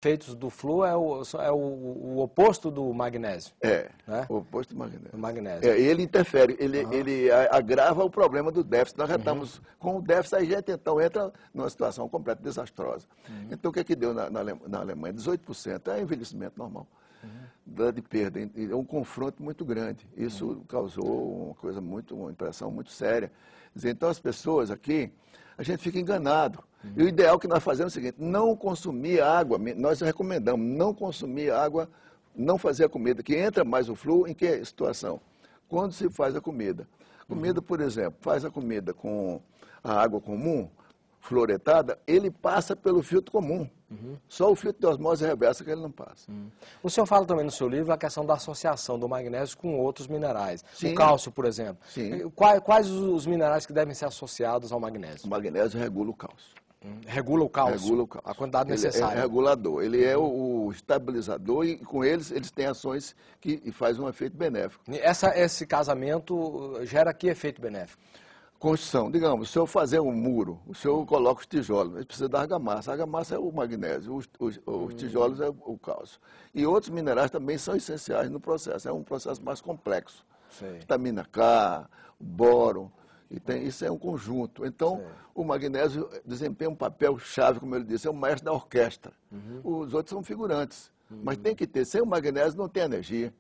efeitos do flúor é o oposto do magnésio. Né? O oposto do magnésio. O magnésio. Ele interfere, ele agrava o problema do déficit. Nós já estamos com o déficit, a gente então entra numa situação completamente desastrosa. Então o que deu na Alemanha? 18% é envelhecimento normal. De perda, é um confronto muito grande. Isso causou uma impressão muito séria. Então as pessoas aqui, a gente fica enganado. E o ideal que nós fazemos é o seguinte: não consumir água, nós recomendamos não consumir água, não fazer a comida, que entra mais o flúor em que situação? Quando se faz a comida. Comida, por exemplo, faz a comida com a água comum, fluoretada, ele passa pelo filtro comum. Só o filtro de osmose reversa que ele não passa. O senhor fala também no seu livro a questão da associação do magnésio com outros minerais. Sim. O cálcio, por exemplo. Sim. Quais os minerais que devem ser associados ao magnésio? O magnésio regula o cálcio. Regula o cálcio? Regula o cálcio. A quantidade necessária. Ele é regulador, ele é o estabilizador e com eles têm ações que fazem um efeito benéfico. Esse casamento gera que efeito benéfico? Construção, digamos, se eu fazer um muro, o senhor coloca os tijolos, mas precisa da argamassa. A argamassa é o magnésio, os tijolos é o cálcio. E outros minerais também são essenciais no processo, é um processo mais complexo. Vitamina K, boro, isso é um conjunto. Então, o magnésio desempenha um papel chave, como ele disse, é o maestro da orquestra. Os outros são figurantes, mas tem que ter, sem o magnésio não tem energia.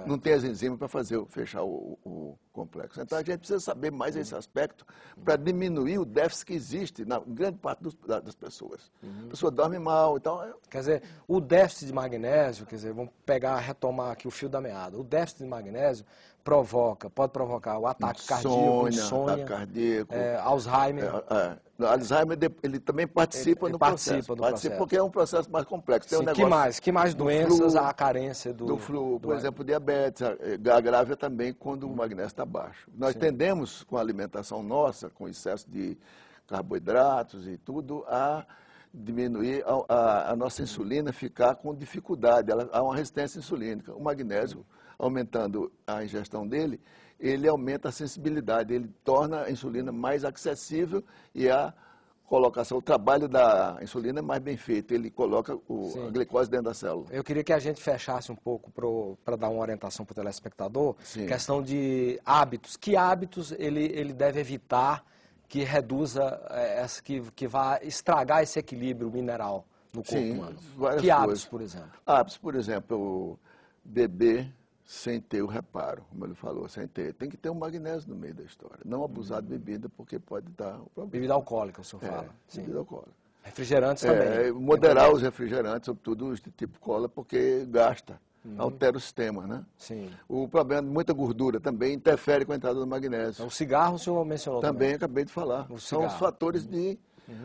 Não tem as enzimas para fechar o complexo. Então a gente precisa saber mais esse aspecto para diminuir o déficit que existe na grande parte das pessoas. A pessoa dorme mal e tal. Quer dizer, o déficit de magnésio, vamos retomar aqui o fio da meada. O déficit de magnésio pode provocar o ataque cardíaco, insônia, ataque cardíaco, Alzheimer. Alzheimer, ele também participa do processo. Participa porque é um processo mais complexo. Tem que mais doenças há a carência do flúor? Por exemplo, diabetes, agrava também quando o magnésio está baixo. Nós tendemos, com a alimentação nossa, com excesso de carboidratos e tudo, a diminuir a nossa insulina, ficar com dificuldade. Há uma resistência insulínica. O magnésio, aumentando a ingestão dele, ele aumenta a sensibilidade, ele torna a insulina mais acessível e a colocação, o trabalho da insulina é mais bem feito, ele coloca a glicose dentro da célula. Eu queria que a gente fechasse um pouco para dar uma orientação para o telespectador, questão de hábitos. Que hábitos ele deve evitar que reduza, que vá estragar esse equilíbrio mineral no corpo humano? Que hábitos, por exemplo? Hábitos, por exemplo, beber sem ter o reparo, como ele falou, sem ter. Tem que ter um magnésio no meio da história. Não abusar de bebida, porque pode dar o problema. Bebida alcoólica, o senhor fala. Bebida alcoólica. Refrigerantes também. Moderar os refrigerantes, sobretudo os de tipo cola, porque gasta, altera o sistema, né? O problema de muita gordura também interfere com a entrada do magnésio. O cigarro o senhor mencionou também. Acabei de falar. São os fatores de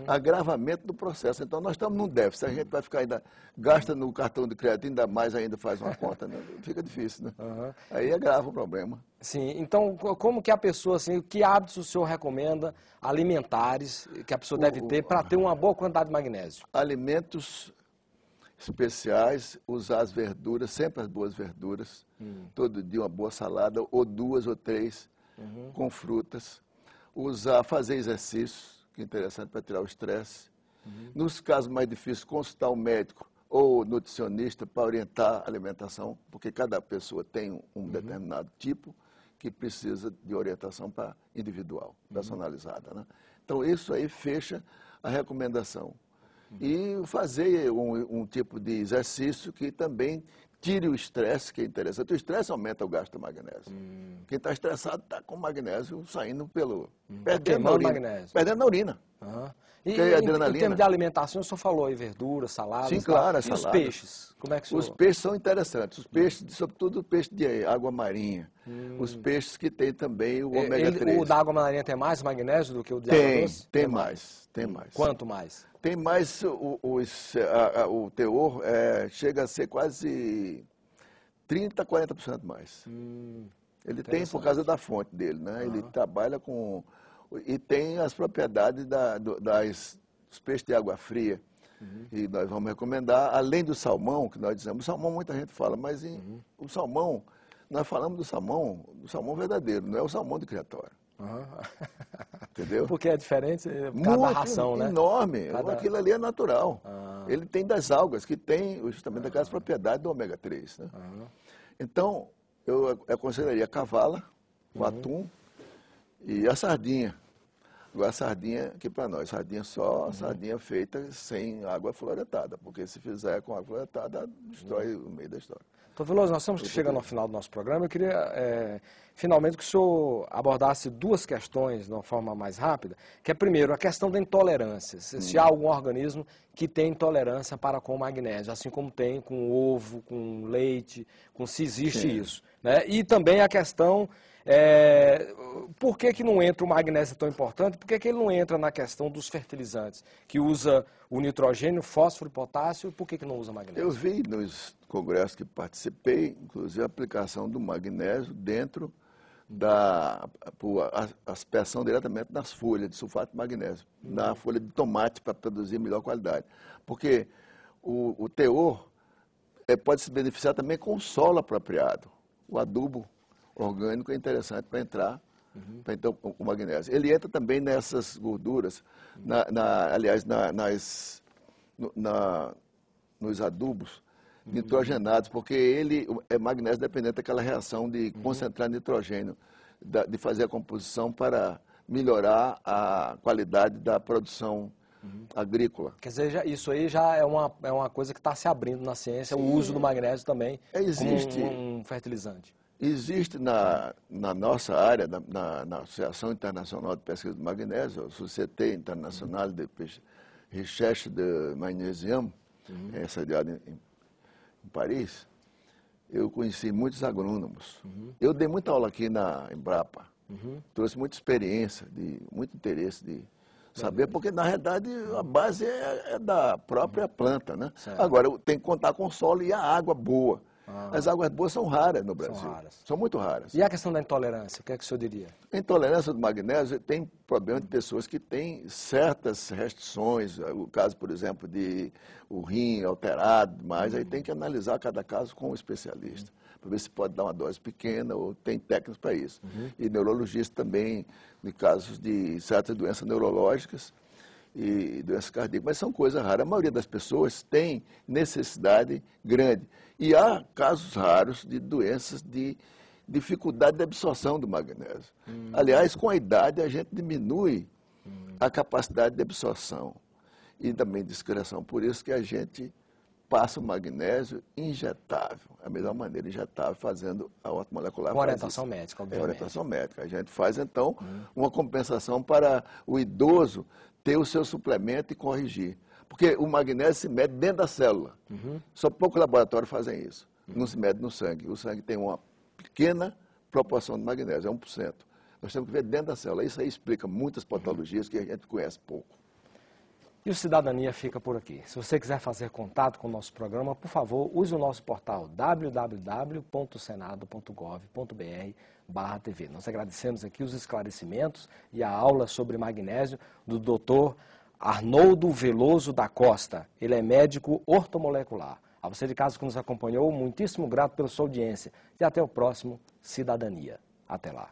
agravamento do processo. Então, nós estamos num déficit. A gente vai ficar gasta no cartão de crédito, ainda mais ainda faz uma conta, né? Fica difícil, né? Aí agrava o problema. Sim, então, como que a pessoa, que hábitos o senhor recomenda alimentares que a pessoa deve ter para ter uma boa quantidade de magnésio? Alimentos especiais, usar as verduras, sempre as boas verduras, todo dia uma boa salada, ou 2 ou 3, com frutas. Fazer exercícios, que é interessante para tirar o estresse. Nos casos mais difíceis, consultar um médico ou nutricionista para orientar a alimentação, porque cada pessoa tem um determinado tipo que precisa de orientação individual, personalizada, né? Então, isso aí fecha a recomendação. E fazer um tipo de exercício que também tire o estresse, que é interessante. O estresse aumenta o gasto de magnésio. Quem está estressado está com magnésio saindo perdendo na urina. Magnésio. Perdendo na urina. E em termos de alimentação, o senhor falou aí verduras, saladas. Sim, claro, e os peixes? Como é que o senhor... Os peixes são interessantes. Os peixes, sobretudo o peixe de água marinha. Os peixes que têm também o ômega 3. O da água marinha tem mais magnésio do que o de água doce? Tem mais. Quanto mais? Tem mais, o teor chega a ser quase 30%, 40% mais. Ele tem por causa da fonte dele, né? Ele trabalha com... E tem as propriedades dos peixes de água fria. E nós vamos recomendar, além do salmão, que nós dizemos, o salmão muita gente fala, mas o salmão, nós falamos do salmão verdadeiro, não é o salmão de criatório. Entendeu? Porque é diferente cada ração, né? Enorme. Aquilo ali é natural. Ele tem das algas, que tem justamente aquelas propriedades do ômega 3. Né? Então, eu aconselharia a cavala, o atum e a sardinha. Agora, a sardinha, aqui para nós, sardinha feita sem água fluoretada, porque se fizer com água fluoretada, destrói o meio da história. Doutor Veloso, nós estamos chegando ao final do nosso programa. Eu queria, finalmente, que o senhor abordasse duas questões de uma forma mais rápida, que é, primeiro, a questão da intolerância. Se há algum organismo que tem intolerância para com o magnésio, assim como tem com o ovo, com o leite, se existe isso. Né? E também a questão... por que não entra o magnésio tão importante? Por que ele não entra na questão dos fertilizantes, que usa o nitrogênio, fósforo e potássio, e por que não usa magnésio? Eu vi nos congressos que participei, inclusive a aplicação do magnésio dentro da aspersão diretamente nas folhas de sulfato de magnésio, na folha de tomate para produzir melhor qualidade. Porque o teor pode se beneficiar também com o solo apropriado, o adubo orgânico é interessante para entrar, então, o magnésio. Ele entra também nessas gorduras, nos adubos nitrogenados, porque ele é magnésio dependente daquela reação de concentrar nitrogênio, de fazer a composição para melhorar a qualidade da produção agrícola. Quer dizer, isso aí já é uma coisa que está se abrindo na ciência, o uso do magnésio também como um fertilizante. Existe na nossa área, na Associação Internacional de Pesquisa do Magnésio, a Société Internationale de Recherche de Magnesium, sediada em Paris, eu conheci muitos agrônomos. Eu dei muita aula aqui na Embrapa, trouxe muita experiência, muito interesse de saber, porque na realidade a base é da própria planta, né? Agora, tem que contar com o solo e a água boa. As águas boas são raras no Brasil. São muito raras. E a questão da intolerância, o que é que o senhor diria? A intolerância do magnésio tem problema de pessoas que têm certas restrições, o caso, por exemplo, de o rim alterado, mas aí tem que analisar cada caso com um especialista, para ver se pode dar uma dose pequena ou tem técnicas para isso. E neurologista também, em casos de certas doenças neurológicas e doenças cardíacas, mas são coisas raras. A maioria das pessoas tem necessidade grande. E há casos raros de doenças de dificuldade de absorção do magnésio. Aliás, com a idade, a gente diminui a capacidade de absorção e também de excreção. Por isso que a gente passa o magnésio injetável, a melhor maneira, injetável, fazendo a ortomolecular. Com orientação médica, obviamente. Orientação médica. A gente faz, então, uma compensação para o idoso ter o seu suplemento e corrigir. Porque o magnésio se mede dentro da célula. Só poucos laboratórios fazem isso. Não se mede no sangue. O sangue tem uma pequena proporção de magnésio, é 1%. Nós temos que ver dentro da célula. Isso aí explica muitas patologias que a gente conhece pouco. E o Cidadania fica por aqui. Se você quiser fazer contato com o nosso programa, por favor, use o nosso portal www.senado.gov.br/TV. Nós agradecemos aqui os esclarecimentos e a aula sobre magnésio do Dr. Arnoldo Veloso da Costa. Ele é médico ortomolecular. A você de casa que nos acompanhou, muitíssimo grato pela sua audiência. E até o próximo Cidadania. Até lá.